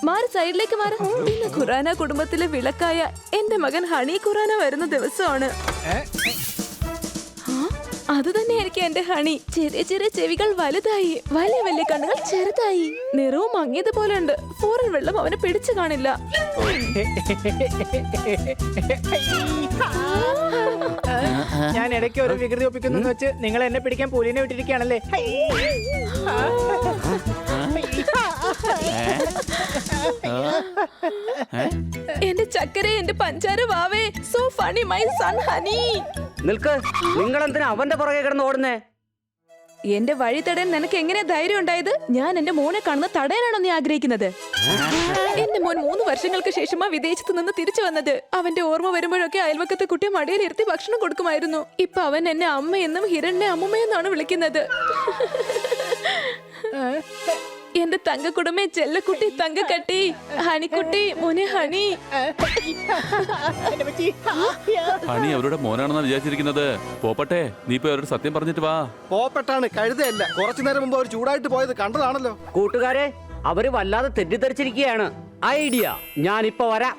മാറി സൈഡിലേക്ക് മാറി. ഇന്ന് ഖുറാന കുടുംബത്തിലെ വിളക്കായ എന്റെ മകൻ ഹണി ഖുറാന വരുന്ന ദിവസമാണ്. അത് തന്നെയായിരിക്കും എന്റെ ഹണി. ചെറിയ ചെറിയ ചെവികൾ വലുതായി, വലിയ വലിയ കണ്ണുകൾ ചെറുതായി, നിറവും മങ്ങിയതുപോലെ ഉണ്ട്. ഫോറിൻ വെള്ളം അവനെ പിടിച്ചു കാണില്ല. ഞാൻ ഇടയ്ക്ക് ഒരു വികൃതി ഒപ്പിക്കുന്നു വെച്ച് നിങ്ങൾ എന്നെ പിടിക്കാൻ പുലിനെ വിട്ടിരിക്കുകയാണല്ലേ? എന്റെ ചക്കര, എന്റെ പഞ്ചാര വാവേ, so funny my son honey. നിൽക്ക്, നിങ്ങൾ എന്തിനാ അവന്റെ പുറകെ കിടന്ന് ഓടുന്നേ? എന്റെ വഴി തടയാൻ നിനക്ക് എങ്ങനെ ധൈര്യം ഉണ്ടായത്? ഞാൻ എന്റെ മോനെ കാണുന്ന തടയാനാണോ നീ ആഗ്രഹിക്കുന്നത്? എന്റെ മോൻ 3 വർഷങ്ങൾക്ക് ശേഷമാ വിദേശത്ത് നിന്ന് തിരിച്ചു വന്നത്. അവന്റെ ഓർമ്മ വരുമ്പോഴൊക്കെ അയൽവക്കത്തെ കുട്ടിയെ മടിയിലിരുത്തി ഭക്ഷണം കൊടുക്കുമായിരുന്നു. ഇപ്പൊ അവൻ എന്നെ അമ്മയെന്നും ഹിരണിനെ അമ്മയെന്നാണ് വിളിക്കുന്നത്. എന്റെ തങ്കക്കുടമേ, ചെല്ലക്കുട്ടി, തങ്കക്കട്ടി, ഹണിക്കുട്ടി, മോനെ ഹണി. ഹണി അവരുടെ മോനാണെന്നാണ് വിചാരിച്ചിരിക്കുന്നത്. പോപ്പട്ടെ, നീ ഇപ്പൊ അവരോട് സത്യം പറഞ്ഞിട്ട് വാ. പോപ്പട്ടാണ്, കഴുതയല്ല. കുറച്ചു നേരം മുമ്പ് അവർ ചൂടായിട്ട് പോയത് കണ്ടതാണല്ലോ. കൂട്ടുകാരെ, അവര് വല്ലാതെ തെറ്റിദ്ധരിച്ചിരിക്കുകയാണ്. ഐഡിയ, ഞാനിപ്പോ വരാം.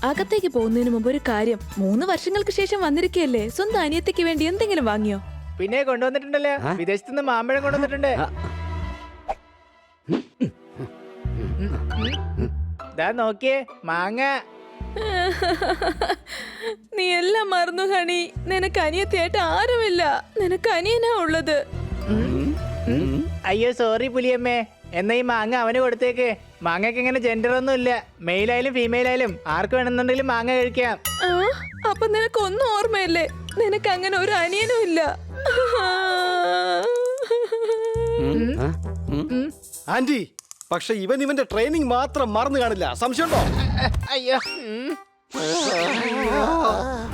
അകത്തേക്ക് പോകുന്നതിന് മുമ്പ് ഒരു കാര്യം. 3 വർഷങ്ങൾക്ക് ശേഷം വന്നിരിക്കയല്ലേ, സ്വന്തം അനിയത്തിക്ക് വേണ്ടി എന്തെങ്കിലും വാങ്ങിയോ? പിന്നെ കൊണ്ടുവന്നിട്ടുണ്ടല്ലോ, വിദേശത്തുനിന്ന് മാമ്പഴം കൊണ്ടുവന്നിട്ടുണ്ട്. നോക്കിയേ, മാങ്ങ. നീ എല്ലാം മറന്നു ഹണി. നിനക്ക് അനിയത്തിയായിട്ട് ആരുമില്ല. നിനക്ക് അനിയനാ ഉള്ളത്. അയ്യോ സോറി പുലിയമ്മേ. എന്നാ ഈ മാങ്ങ അവന് കൊടുത്തേക്ക്. മാങ്ങക്ക് ഇങ്ങനെ ജെൻഡർ ഒന്നും ഇല്ല. മെയിലായാലും ഫീമെയിലായാലും ആർക്ക് വേണമെന്നുണ്ടെങ്കിലും മാങ്ങ കഴിക്കാം. അപ്പൊ നിനക്കൊന്നും ഓർമ്മയില്ലേ? നിനക്ക് അങ്ങനെ ഒരു അനിയനും ഇല്ല. ആന്റി, പക്ഷെ ഇവന്റെ ട്രെയിനിങ് മാത്രം മറന്നു കാണില്ല. സംശയമുണ്ടോ? അയ്യോ,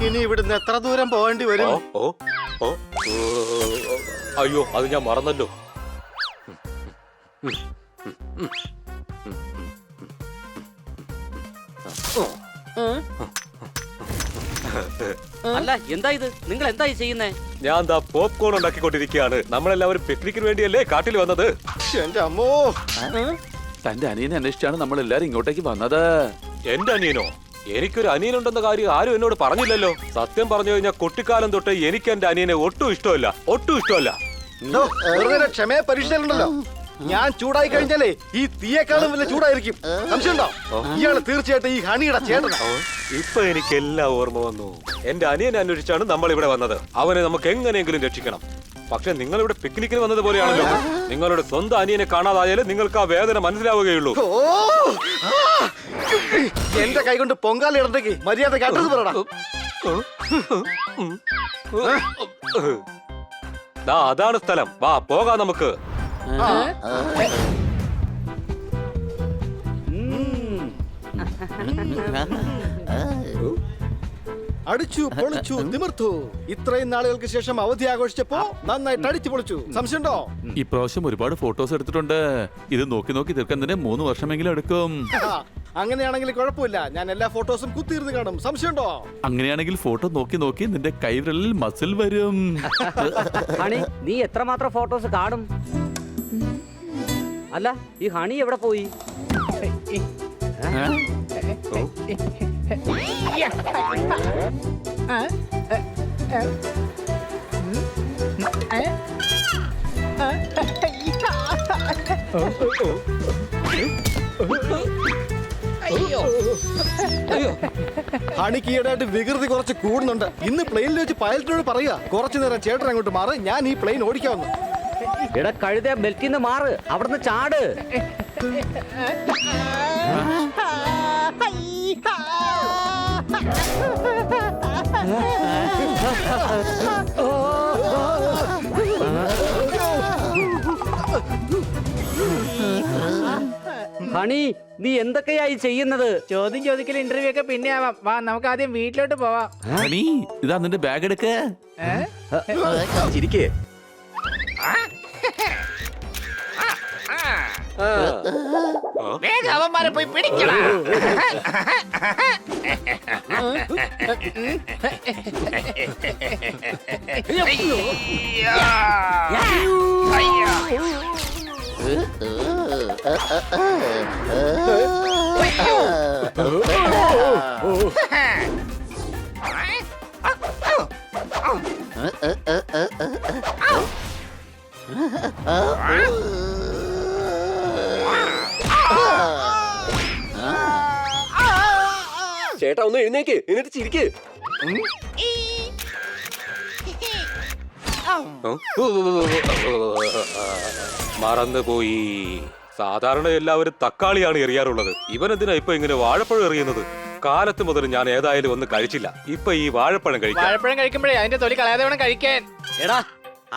ഇനി ഇവിടുന്ന് എത്ര ദൂരം പോകേണ്ടി വരും? അയ്യോ, അത് ഞാൻ മറന്നല്ലോ. അല്ല, എന്താ ഇത്? നിങ്ങൾ എന്താ ചെയ്യുന്നേ? ഞാൻ എന്താ പോപ്കോൺ ഉണ്ടാക്കിക്കൊണ്ടിരിക്കുകയാണ്. നമ്മളെല്ലാവരും പിക്നിക്കിന് വേണ്ടിയല്ലേ കാട്ടിൽ വന്നത്. എന്റെ അമ്മോ, തന്റെ അനിയനെ അന്വേഷിച്ചാണ് നമ്മൾ എല്ലാരും ഇങ്ങോട്ടേക്ക് വന്നത്. എന്റെ അനിയനോ? എനിക്കൊരു അനിയനുണ്ടെന്ന കാര്യം ആരും എന്നോട് പറഞ്ഞില്ലല്ലോ. സത്യം പറഞ്ഞു കഴിഞ്ഞാൽ കുട്ടിക്കാലം തൊട്ട് എനിക്ക് എന്റെ അനിയനെ ഒട്ടും ഇഷ്ടമല്ല, ഒട്ടും ഇഷ്ടമല്ല. ക്ഷമയെ പരീക്ഷയിലുണ്ടല്ലോ. ഞാൻ ചൂടായി കഴിഞ്ഞാലേ ഈ തീയേക്കാളും വലിയ ചൂടായിരിക്കും. സംശയമുണ്ടോ? ഇയാള് തീർച്ചയായിട്ടും ഈ ഹണിയുടെ ചേട്ടനാ. ഇപ്പൊ എനിക്ക് എല്ലാം ഓർമ്മ വന്നു. എന്റെ അനിയനെ അന്വേഷിച്ചാണ് നമ്മൾ ഇവിടെ വന്നത്. അവനെ നമുക്ക് എങ്ങനെയെങ്കിലും രക്ഷിക്കണം. പക്ഷെ നിങ്ങൾ ഇവിടെ പിക്നിക്കിന് വന്നത് പോലെയാണല്ലോ. നിങ്ങളുടെ സ്വന്തം അനിയനെ കാണാതായാലും നിങ്ങൾക്ക് ആ വേദന മനസ്സിലാവുകയുള്ളൂ. എന്റെ കൈ കൊണ്ട് പൊങ്കാല ഇടത്തേക്ക് മര്യാദ കാട്ടത് പറയടാ. അതാണ് സ്ഥലം. വാ പോകാം നമുക്ക്. അടിച്ചു പൊളിച്ചു തിമിർത്തു. ഇത്രയും നാളുകൾക്ക് ശേഷം അവധി ആഘോഷിച്ചപ്പോ നന്നായിട്ട് അടിച്ചു പൊളിച്ചു. സംശയമുണ്ടോ? ഇപ്രാവശ്യം ഒരുപാട് ഫോട്ടോസ് എടുത്തിട്ടുണ്ട്. ഇത് നോക്കി നോക്കി തീർക്കാൻ തന്നെ 3 വർഷമെങ്കിലും എടുക്കും. അങ്ങനെയാണെങ്കിൽ കുഴപ്പമില്ല. ഞാൻ എല്ലാ ഫോട്ടോസും കുത്തിയിരുന്ന് കാണും. സംശയമുണ്ടോ? അങ്ങനെയാണെങ്കിൽ ഫോട്ടോ നോക്കി നോക്കി നിന്റെ കൈവിരലിൽ മസിൽ വരും. ഹണി, നീ എത്രമാത്രം ഫോട്ടോസ് കാണും? അല്ല, ഈ ഹണി എവിടെ പോയി? ഹണിക്ക് ഈയിടെയായിട്ട് വികൃതി കുറച്ച് കൂടുന്നുണ്ട്. ഇന്ന് പ്ലെയിനിൽ വെച്ച് പൈലറ്റിനോട് പറയുക, കുറച്ചു നേരം ചേട്ടൻ അങ്ങോട്ട് മാറി, ഞാൻ ഈ പ്ലെയിൻ ഓടിക്കാവുന്നു. ഇട കഴുത, ബെൽറ്റിന്ന് മാറ്, അവിടുന്ന് ചാട്. ഹണി നീ എന്തൊക്കെയായി ചെയ്യുന്നത്? ചോദ്യം ചോദിക്കൽ ഇന്റർവ്യൂ ഒക്കെ പിന്നെ ആവാം. വാ നമുക്ക് ആദ്യം വീട്ടിലോട്ട് പോവാം. ഹണി ഇതാ നിന്റെ ബാഗ് എടുക്ക. ചിരിക്കേ. അവന്മാരെ പോയി പിടിക്കണം. ചേട്ടാ ഒന്ന് എഴുന്നേക്ക്, എന്നിട്ട് ചിരിക്ക്. മറന്നുപോയി. സാധാരണ എല്ലാവരും തക്കാളിയാണ് എറിയാറുള്ളത്. ഇവനെന്തിനാ ഇപ്പൊ ഇങ്ങനെ വാഴപ്പഴം എറിയുന്നത്? കാലത്ത് മുതൽ ഞാൻ ഏതായാലും ഒന്നും കഴിച്ചില്ല. ഇപ്പൊ ഈ വാഴപ്പഴം കഴിക്കാം. വാഴപ്പഴം കഴിക്കുമ്പോഴേ അതിന്റെ തൊലി കളയാതെ വേണം കഴിക്കാൻ. എടാ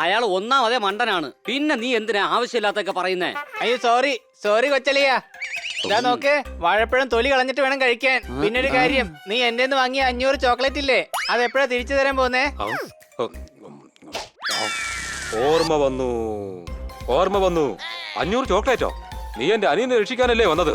അയാൾ ഒന്നാമതേ മണ്ടനാണ്, പിന്നെ നീ എന്തിനാ ആവശ്യമില്ലാത്തൊക്കെ പറയുന്നേ? അയ്യോ സോറി സോറി കൊച്ചലിയ. ഇതാ നോക്ക്, വാഴപ്പഴം തൊലി കളഞ്ഞിട്ട് വേണം കഴിക്കാൻ. പിന്നെ ഒരു കാര്യം, നീ എന്റെ വാങ്ങിയ 500 ചോക്ലേറ്റ് ഇല്ലേ, അത് എപ്പോഴാ തിരിച്ചു തരാൻ പോന്നേ? ഓർമ്മ വന്നു, ഓർമ്മ വന്നു. 500 ചോക്ലേറ്റോ? നീ എന്റെ അനിയനെ രക്ഷിക്കാനല്ലേ വന്നത്?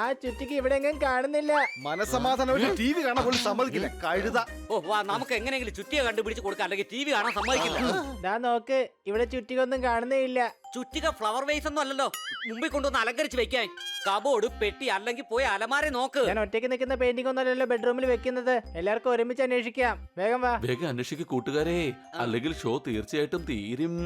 ആ ചുറ്റിക്ക് ഇവിടെ എങ്ങും കാണുന്നില്ല. മനസമാധാനം ടി വി കാണാൻ പോലും സമ്മതിക്കില്ല. കഴുത. ഓ വാ, നമുക്ക് എങ്ങനെയെങ്കിലും ചുറ്റിയെ കണ്ടുപിടിച്ച് കൊടുക്കാം, അല്ലെങ്കിൽ ടി വി കാണാൻ സമ്മതിക്കില്ല. ഇതാ നോക്ക്, ഇവിടെ ചുറ്റികൊന്നും കാണുന്നേ ഇല്ല. ചുറ്റിക ഫ്ലവർ വേസ് ഒന്നും അല്ലല്ലോ മുമ്പിൽ കൊണ്ടുവന്ന് അലങ്കരിച്ച് വെക്കാൻ. കബോർഡ്, പെട്ടി, അല്ലെങ്കിൽ പോയി അലമാരെ നോക്ക്. ഞാൻ ഒറ്റയ്ക്ക് നിൽക്കുന്ന പെയിന്റിംഗ് ഒന്നുമല്ലല്ലോ ബെഡ്റൂമിൽ വെക്കുന്നത്. എല്ലാവർക്കും ഒരുമിച്ച് അന്വേഷിക്കാം. വേഗം വാ. വേഗം അന്വേഷിക്ക് കൂട്ടുകാരെ, അല്ലെങ്കിൽ ഷോ തീർച്ചയായിട്ടും തീരും.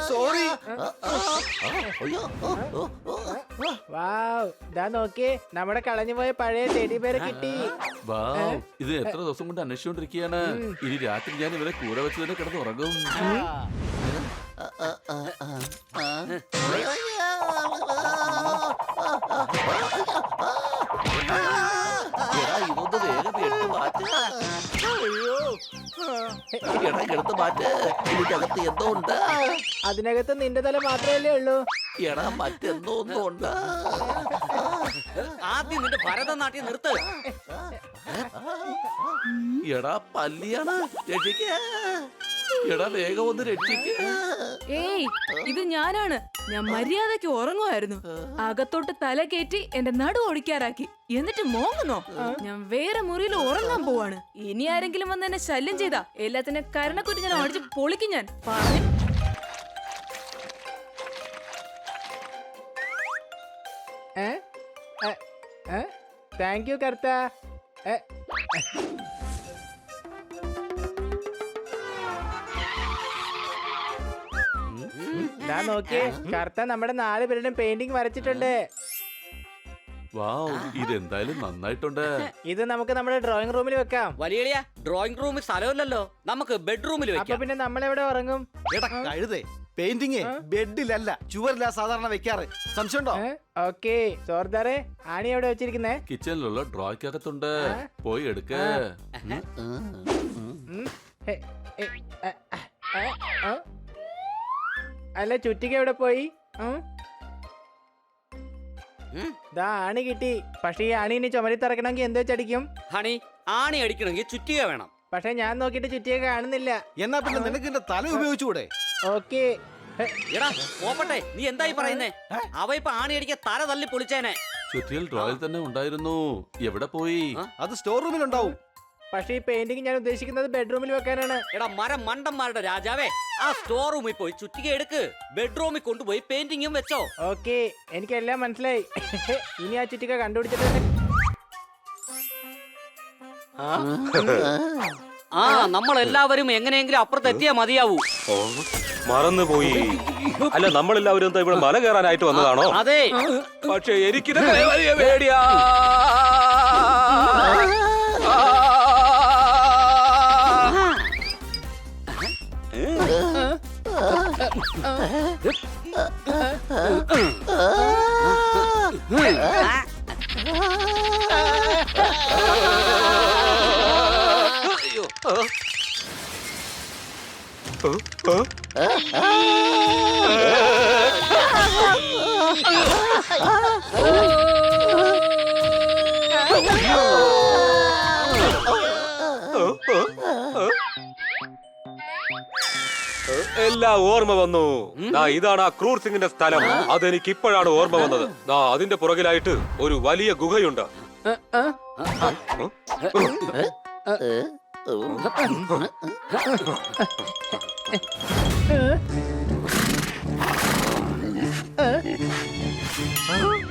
സോറി. വാവ്, ഇതാ നോക്കിയേ, നമ്മുടെ കളഞ്ഞുപോയ പഴയ ടെഡി ബെയർ കിട്ടി. വാവ്, ഇത് എത്ര ദിവസം കൊണ്ട് അന്വേഷിച്ചുകൊണ്ടിരിക്കുകയാണ്. ഇനി രാത്രി ഞാൻ ഇവരെ കൂടെ വെച്ച് തന്നെ കിടന്ന് ഉറങ്ങും. അതിനകത്ത് നിന്റെ തല മാത്രമല്ലേ ഉള്ളൂ. ആദ്യം നിന്റെ ഭരതനാട്യം നിർത്ത്. എടാ പല്ലിയാണ്, രക്ഷിക്ക. എടാ വേഗം ഒന്ന് രക്ഷിക്ക. ഏയ്, ഇത് ഞാനാണ്. ഞാൻ മര്യാദയ്ക്ക് ഉറങ്ങുമായിരുന്നു. അകത്തോട്ട് തല കയറ്റി എന്റെ നടു ഒടിക്കാറാക്കി. എന്നിട്ട് മോങ്ങുന്നോ? ഞാൻ വേറെ മുറിയിൽ ഉറങ്ങാൻ പോവാണ്. ഇനി ആരെങ്കിലും വന്ന് എന്നെ ശല്യം ചെയ്താ എല്ലാത്തിനും കരണക്കുറ്റി ഞാൻ അടിച്ച് പൊളിക്കും. ഞാൻ പറഞ്ഞു. താങ്ക് യു കർത്ത. ഞാൻ നോക്കിയേ, കർത്ത നമ്മുടെ 4 പേരുടെയും പെയിന്റിംഗ് വരച്ചിട്ടുണ്ട്. വാവ്, ഇതെന്തായാലും നന്നായിട്ടുണ്ട്. ഇത് നമുക്ക് നമ്മുടെ ഡ്രോയിങ് റൂമിൽ വെക്കാം. വലിയ ഡ്രോയിങ് റൂമിൽ സ്ഥലമില്ലല്ലോ, നമുക്ക് ബെഡ്റൂമിൽ അപ്പൊ വെക്കാം. പിന്നെ നമ്മളെവിടെ ഉറങ്ങും? എടാ കഴുതേ, പെയിന്റിങ് ബെഡിലല്ല ചുവരിലാ സാധാരണ വെക്കാറ്. സംശയമുണ്ടോ? ഓക്കെ സോർദാറെ, ആണി എവിടെ വെച്ചിരിക്കുന്നേ? കിച്ചണിലുള്ള ഡ്രോയ്ക്കകത്തുണ്ട്, പോയി എടുക്ക. അല്ല, ചുറ്റിക എവിടെ പോയി? ദാ ആണി കിട്ടി. പക്ഷെ ഈ ആണി ഇനി ചുമരി തറക്കണമെങ്കിൽ എന്തോ വെച്ചടിക്കും? ഹണി, ആണി അടിക്കണമെങ്കിൽ ചുറ്റിക വേണം. പക്ഷെ ഞാൻ നോക്കിയിട്ട് ചുറ്റിക കാണുന്നില്ല. എന്നാ പിന്നെ നിനക്ക് എന്റെ തല ഉപയോഗിച്ചുകൂടെ? ഓക്കെ. എടാ പോപ്പട്ടെ, നീ എന്തായി പറയുന്നേ? അവ ഇപ്പൊ ആണി അടിക്കാൻ തല തല്ലി പൊളിച്ചേനെ. ചുറ്റിയിൽ ഡ്രോയിൽ തന്നെ ഉണ്ടായിരുന്നു, എവിടെ പോയി? അത് സ്റ്റോർ റൂമിലുണ്ടാവും. പക്ഷെ ഈ പെയിന്റിംഗ് ഞാൻ ഉദ്ദേശിക്കുന്നത് ബെഡ്റൂമിൽ വെക്കാനാണ്. എടാ മരം മണ്ടന്മാരുടെ രാജാവേ, ആ സ്റ്റോർ റൂമിൽ പോയി ചുറ്റിക എടുക്ക്, ബെഡ്റൂമിൽ കൊണ്ടുപോയി പെയിന്റിങ്ങും വെച്ചോ. ഓക്കെ, എനിക്കെല്ലാം മനസ്സിലായി. ഇനി ആ ചുറ്റിക കണ്ടുപിടിച്ചിട്ടുണ്ട്. ആ നമ്മളെല്ലാവരും എങ്ങനെയെങ്കിലും അപ്പുറത്ത് എത്തിയാ മതിയാവൂ. ഓ, മറന്നുപോയി. അല്ല, നമ്മളെല്ലാവരും എന്താ ഇവിടെ മല കയറാനായിട്ട് വന്നതാണോ? അതെ. പക്ഷെ എനിക്കിതൊക്കെ വലിയ പേടിയാ. എല്ലാം ഓർമ്മ വന്നു. ഇതാണ് ആ ക്രൂർ സിംഗിന്റെ സ്ഥലം. അതെനിക്ക് ഇപ്പോഴാണ് ഓർമ്മ വന്നത്. അതിന്റെ പുറകിലായിട്ട് ഒരു വലിയ ഗുഹയുണ്ട്.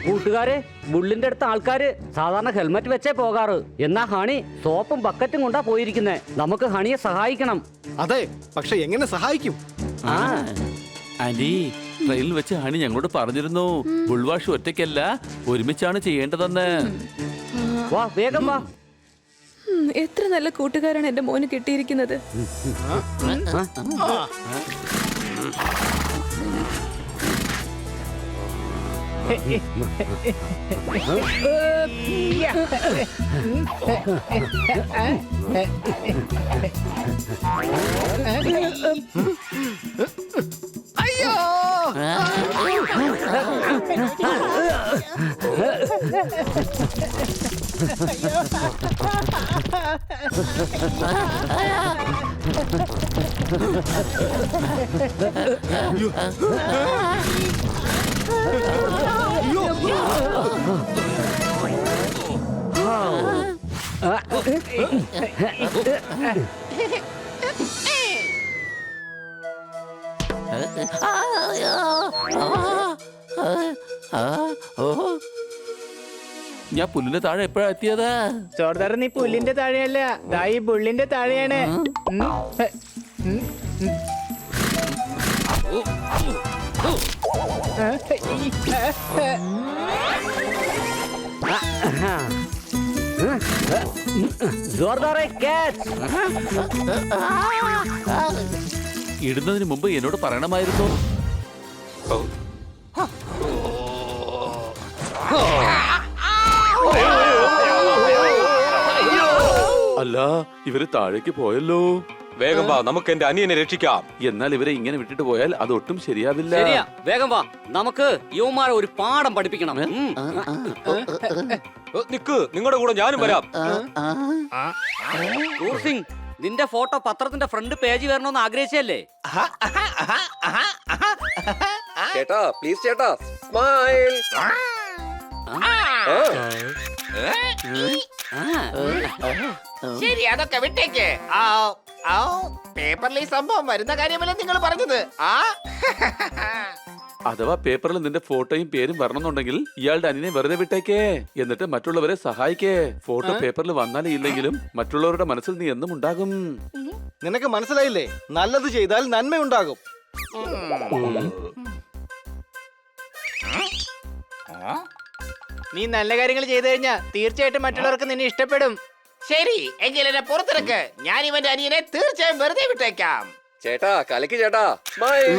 കൂട്ടുകാരെ, ബുള്ളിന്റെ അടുത്ത ആൾക്കാര് സാധാരണ ഹെൽമെറ്റ് വെച്ചേ പോകാറ്. എന്നാ ഹണി സോപ്പും ബക്കറ്റും കൊണ്ടാ പോയിരിക്കുന്നേ. നമുക്ക് ഹണിയെ സഹായിക്കണം. അതെ, പക്ഷെ എങ്ങനെ സഹായിക്കും? ആന്റി, ട്രെയിനിൽ വെച്ച് ഹണി ഞങ്ങളോട് പറഞ്ഞിരുന്നു ബുൾവാഷ് ഒറ്റയ്ക്കല്ല, ഒരുമിച്ചാണ് ചെയ്യേണ്ടതെന്ന്. വാ, വേഗം വാ. എത്ര നല്ല കൂട്ടുകാരാണ് എന്റെ മോന് കിട്ടിയിരിക്കുന്നത്. ഞാൻ പുല്ലിന്റെ താഴെ എപ്പോഴാ എത്തിയതാ? ചോർദാർ, നീ പുല്ലിന്റെ താഴെയല്ല, ദാ ഈ ബുള്ളിന്റെ താഴെയാണ്. ജോർദാറെ, catch. ഇടുന്നതിന് മുമ്പ് എന്നോട് പറയണമായിരുന്നു. അല്ല, ഇവര് താഴേക്ക് പോയല്ലോ. വേഗം വാ, നമുക്ക് എന്റെ അനിയനെ രക്ഷിക്കാം. എന്നാൽ ഇവരെ ഇങ്ങനെ വിട്ടിട്ട് പോയാൽ അതൊട്ടും ശരിയാവില്ല. ശരിയാ, വേഗം വാ. നമുക്ക് യുവമാരെ ഒരു പാഠം പഠിപ്പിക്കണം. നിക്ക്, നിങ്ങളുടെ കൂടെ ഞാനും വരാം. ക്രൂർ സിംഗ്, നിന്റെ ഫോട്ടോ പത്രത്തിന്റെ ഫ്രണ്ട് പേജ് വരണമെന്ന് ആഗ്രഹിച്ചല്ലേ? ചേട്ടാ, പ്ലീസ് ചേട്ടാ, സ്മൈൽ. ശരി, അതൊക്കെ വിട്ടേക്ക്. പേപ്പറിൽ ഈ സംഭവം വരുന്ന കാര്യമല്ലേ നിങ്ങൾ പറഞ്ഞത്? അഥവാ പേപ്പറിൽ നിന്റെ ഫോട്ടോയും പേരും വരണമെന്നുണ്ടെങ്കിൽ ഇയാളുടെ അനിയനെ വെറുതെ വിട്ടേക്കേ. എന്നിട്ട് മറ്റുള്ളവരെ സഹായിക്കേ. ഫോട്ടോ പേപ്പറിൽ വന്നാലും ഇല്ലെങ്കിലും മറ്റുള്ളവരുടെ മനസ്സിൽ നീ എന്നും ഉണ്ടാകും. നിനക്ക് മനസ്സിലായില്ലേ? നല്ലത് ചെയ്താൽ നന്മയുണ്ടാകും. നീ നല്ല കാര്യങ്ങൾ ചെയ്തു കഴിഞ്ഞാ തീർച്ചയായിട്ടും മറ്റുള്ളവർക്ക് നിന്നെ ഇഷ്ടപ്പെടും. ശരി, എങ്കിൽ എന്നെ പുറത്തിറക്ക്. ഞാൻ ഇവന്റെ അനിയനെ തീർച്ചയായും വെറുതെ വിട്ടേക്കാം. ചേട്ടാ, കലക്ക് ചേട്ടാ, സ്മൈൽ.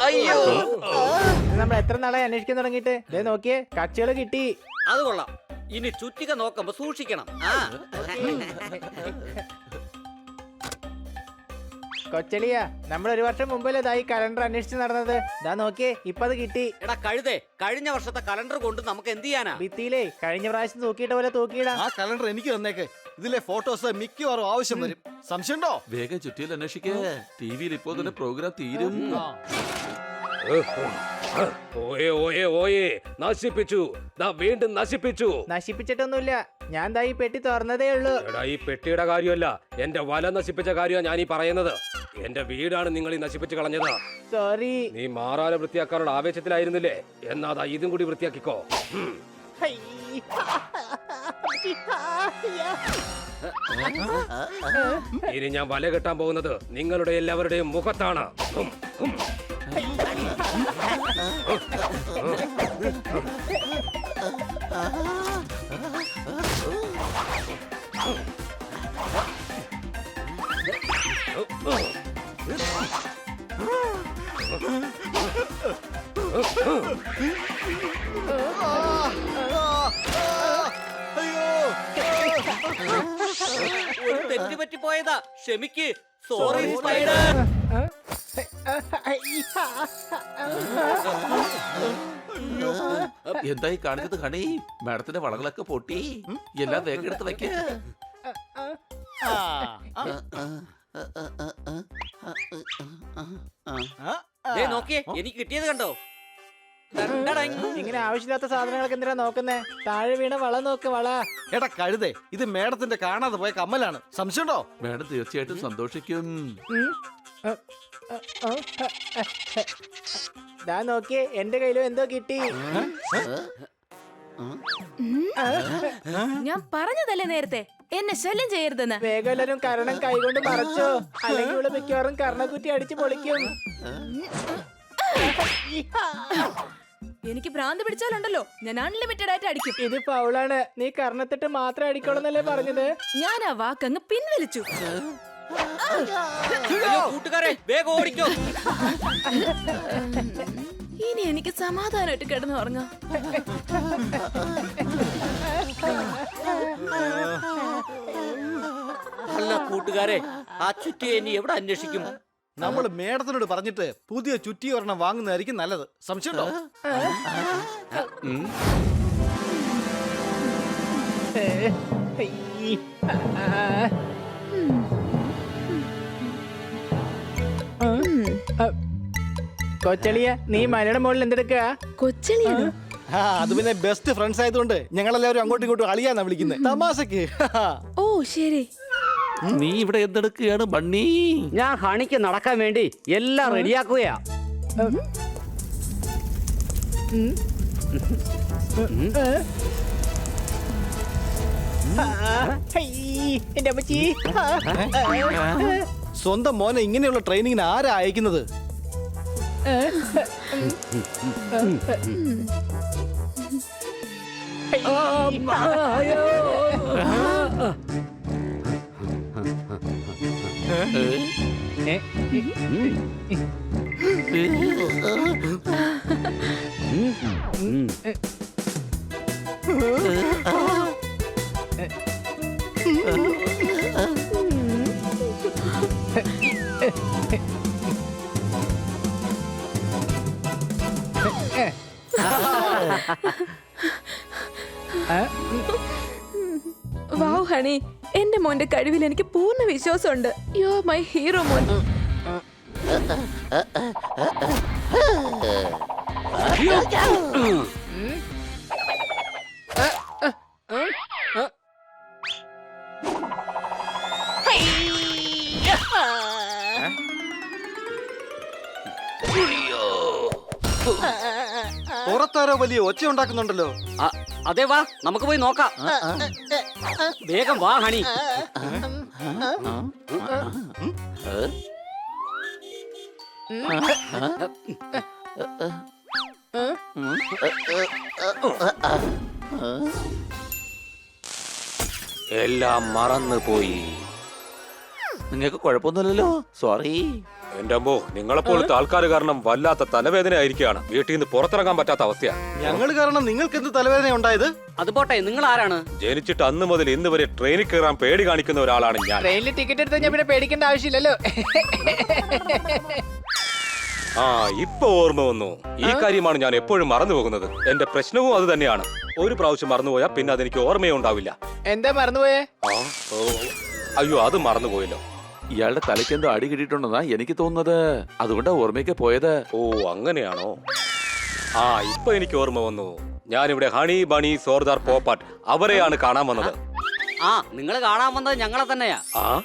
അയ്യോ, നമ്മൾ എത്ര നാളെ അന്വേഷിക്കാൻ തുടങ്ങിയിട്ട് നോക്കിയേ, കക്ഷികള് കിട്ടി. അത് കൊള്ളാം. ഇനി ചുറ്റിക നോക്കുമ്പോ സൂക്ഷിക്കണം. കൊച്ചലിയ നമ്മൾ ഒരു വർഷം മുമ്പല്ലേ ഈ കലണ്ടർ അന്വേഷിച്ച് നടന്നത്. ദാ നോക്കിയേ, ഇപ്പൊ അത് കിട്ടി. എടാ കഴുതേ, കഴിഞ്ഞ വർഷത്തെ കലണ്ടർ കൊണ്ട് നമുക്ക് എന്ത് ചെയ്യാനാ? ഭിത്തിയിലേ കഴിഞ്ഞ പ്രാവശ്യം തൂക്കിയിട്ട പോലെ തൂക്കിയിടാം. ആ കലണ്ടർ എനിക്ക് തന്നേക്ക്. ഇതിലെ ഫോട്ടോസ് മിക്കവാറും ആവശ്യം വരും. സംശയമുണ്ടോ? വേഗം ചുറ്റിയിൽ അന്വേഷിക്കേ. ടിവിയിൽ ഇപ്പോൾ തന്നെ പ്രോഗ്രാം തീരും. ഓയേ ഓയേ ഓയേ, നശിപ്പിച്ചു, ദാ വീണ്ടും നശിപ്പിച്ചു. നശിപ്പിച്ചിട്ടൊന്നുമില്ല, ഞാൻ ദാ ഈ പെട്ടി തുറന്നതേ ഉള്ളൂ. എടാ, ഈ പെട്ടിയുടെ കാര്യമല്ല, എന്റെ വല നശിപ്പിച്ച കാര്യമാണ് ഞാൻ ഈ പറയുന്നത്. എന്റെ വീടാണ് നിങ്ങൾ ഈ നശിപ്പിച്ച് കളഞ്ഞത്. സോറി. നീ മാറാല വൃത്തിയാക്കാനുള്ള ആവേശത്തിലായിരുന്നില്ലേ? എന്നാ ദാ ഇതും കൂടി വൃത്തിയാക്കിക്കോ. ഇനി ഞാൻ വല കെട്ടാൻ പോകുന്നത് നിങ്ങളുടെ എല്ലാവരുടെയും മുഖത്താണ്. ഒരു തെറ്റ് പറ്റിപ്പോയതാ, ക്ഷമിക്ക്. Sorry spider. എന്തായി കാണിച്ചത് ഹണി? മാഡത്തിന്റെ വളകളൊക്കെ പൊട്ടി. എല്ലാം വേഗം എടുത്ത് വെക്ക. നോക്കിയേ, എനിക്ക് കിട്ടിയത് കണ്ടോ? ഡണ്ടടങ്. ഇങ്ങനെ ആവശ്യമില്ലാത്ത സാധനങ്ങളൊക്കെ എന്തിനാ നോക്കുന്നേ? താഴെ വീണ വള നോക്ക്, വള. എടാ കഴുതേ, ഇത് മേഡത്തിന്റെ കാണാതെ പോയ കമ്മലാണ്. സംശയമുണ്ടോ? മാഡം തീർച്ചയായിട്ടും സന്തോഷിക്കും. ദാ നോക്കിയേ, എന്റെ കയ്യിലും എന്തോ കിട്ടി. ഞാൻ പറഞ്ഞതല്ലേ നേരത്തെ എന്നെ ശല്യം ചെയ്യരുതെന്ന്. വേഗം എല്ലാരും കരണം കൈകൊണ്ട് മറച്ചോ, അല്ലെങ്കിൽ ഇവിടെ മിക്കവാറും കർണക്കുറ്റി അടിച്ച് പൊളിക്കും. എനിക്ക് ഭ്രാന്ത് പിടിച്ചാലുണ്ടല്ലോ, ഞാൻ അൺലിമിറ്റഡ് ആയിട്ട് അടിക്കും. ഇത് ഫൗളാണ്. നീ കർണത്തിട്ട് മാത്രം അടിക്കണമെന്നല്ലേ പറഞ്ഞത്? ഞാൻ ആ വാക്കങ്ങ് പിൻവലിച്ചു. അയ്യോ കൂട്ടുകാരെ, വേഗം ഓടിക്കോ. ഇനി എനിക്ക് സമാധാനമായിട്ട് കിടന്ന് ഉറങ്ങാം. അല്ല കൂട്ടുകാരെ, ആ ചുറ്റി ഇനി എവിടെ അന്വേഷിക്കും? നമ്മൾ മേഡത്തിനോട് പറഞ്ഞിട്ട് പുതിയ ചുറ്റി ഒരെണ്ണം വാങ്ങുന്നതായിരിക്കും നല്ലത്. സംശയമുണ്ടോ? കൊച്ചളിയ, നീ മലയുടെ മുകളിൽ എന്തെടുക്കുക? കൊച്ചളിയാണോ? അത് പിന്നെ ബെസ്റ്റ് ഫ്രണ്ട്സ് ആയതുകൊണ്ട് ഞങ്ങളെല്ലാവരും അങ്ങോട്ടും ഇങ്ങോട്ടും അളിയാന്നാ വിളിക്കുന്നത്. തമാശക്ക്. ഓ ശരി. നീ ഇവിടെ എന്തെടുക്കുകയാണ് ബണ്ണി? ഞാൻ ഹണിക്ക് നടക്കാൻ വേണ്ടി എല്ലാം റെഡിയാക്കുകയാ. എന്റെ അമ്മച്ചി. സ്വന്തം മോനെ ഇങ്ങനെയുള്ള ട്രെയിനിങ്ങിന് ആരാ അയക്കുന്നത്? വാവ് ഹണി, എന്റെ മോന്റെ കഴിവിൽ എനിക്ക് പൂർണ്ണ വിശ്വാസമുണ്ട്. യു ആർ മൈ ഹീറോ മോൻ. പുറത്താരോ വലിയ ഒച്ച ഉണ്ടാക്കുന്നുണ്ടല്ലോ. അതെ, വാ നമുക്ക് പോയി നോക്കാം. വേഗം വാ ഹണി. എല്ലാം മറന്നു പോയി. നിങ്ങൾക്ക് കുഴപ്പമൊന്നുമില്ലല്ലോ? സോറി. എന്റെ അമ്മോ, നിങ്ങളെപ്പോലത്തെ ആൾക്കാർ കാരണം വല്ലാത്ത തലവേദന ആയിരിക്കുകയാണ്. വീട്ടിൽ നിന്ന് പുറത്തിറങ്ങാൻ പറ്റാത്ത അവസ്ഥയാണ്. ഞങ്ങൾ കാരണം നിങ്ങൾക്ക് എന്ത് തലവേദന ഉണ്ടായത്? അത് പോട്ടെ, നിങ്ങൾ ആരാണ്? ജനിച്ചിട്ട് അന്ന് മുതൽ ഇന്ന് വരെ ട്രെയിനിൽ കയറാൻ പേടി കാണിക്കുന്ന ഒരാളാണ് ഞാൻ. ട്രെയിനിൽ ടിക്കറ്റ് എടുത്ത് ഞാൻ പിന്നെ പേടിക്കേണ്ട ആവശ്യമില്ലല്ലോ. ആ, ഇപ്പൊ ഓർമ്മ വന്നു. ഈ കാര്യമാണ് ഞാൻ എപ്പോഴും മറന്നു പോകുന്നത്. എന്റെ പ്രശ്നവും അത് തന്നെയാണ്. ഒരു പ്രാവശ്യം മറന്നുപോയാൽ പിന്നെ അതെനിക്ക് ഓർമ്മയേ ഉണ്ടാവില്ല. എന്താ മറന്നുപോയേ? ആ, ഓ, അയ്യോ, അത് മറന്നുപോയല്ലോ. ഇയാളുടെ തലയ്ക്ക് എന്തോ അടി കിട്ടിയിട്ടുണ്ടെന്നാ എനിക്ക് തോന്നുന്നത്. അതുകൊണ്ടാ ഓർമ്മയൊക്കെ പോയത്. ഓ, അങ്ങനെയാണോ? ആ, ഇപ്പൊ എനിക്ക് ഓർമ്മ വന്നു. ഞാനിവിടെ ഹണി ബണി സോർദാർ പോപ്പാട്ട് അവരെയാണ് കാണാൻ വന്നത്. ആ, നിങ്ങൾ കാണാൻ വന്നത് ഞങ്ങളെ തന്നെയാ. ആ